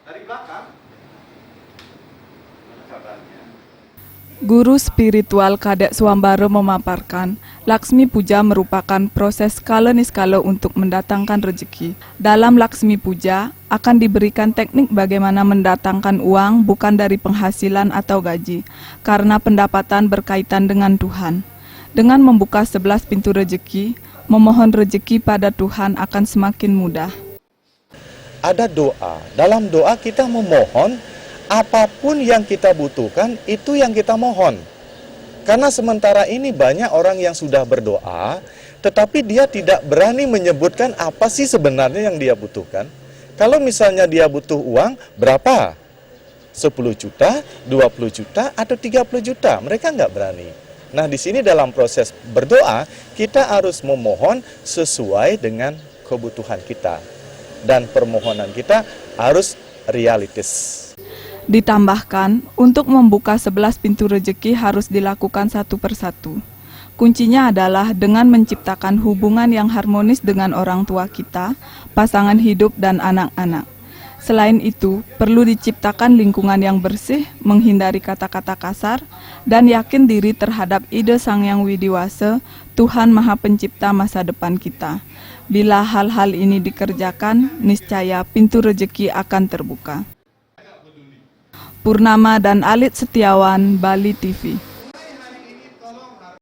Dari belakang. Mana kabarnya? Guru spiritual Kadek Swambara memaparkan, Laksmi Puja merupakan proses skala-niskala untuk mendatangkan rezeki. Dalam Laksmi Puja, akan diberikan teknik bagaimana mendatangkan uang bukan dari penghasilan atau gaji, karena pendapatan berkaitan dengan Tuhan. Dengan membuka 11 pintu rezeki, memohon rezeki pada Tuhan akan semakin mudah. Ada doa. Dalam doa kita memohon apapun yang kita butuhkan, itu yang kita mohon. Karena sementara ini banyak orang yang sudah berdoa, tetapi dia tidak berani menyebutkan apa sih sebenarnya yang dia butuhkan. Kalau misalnya dia butuh uang, berapa? 10 juta, 20 juta, atau 30 juta. Mereka nggak berani. Nah, di sini dalam proses berdoa, kita harus memohon sesuai dengan kebutuhan kita. Dan permohonan kita harus realistis. Ditambahkan, untuk membuka 11 pintu rezeki harus dilakukan satu persatu. Kuncinya adalah dengan menciptakan hubungan yang harmonis dengan orang tua kita, pasangan hidup, dan anak-anak. Selain itu, perlu diciptakan lingkungan yang bersih, menghindari kata-kata kasar, dan yakin diri terhadap ide Sang Yang Widiwasa, Tuhan Maha Pencipta masa depan kita. Bila hal-hal ini dikerjakan, niscaya pintu rezeki akan terbuka. Purnama dan Alit Setiawan, Bali TV.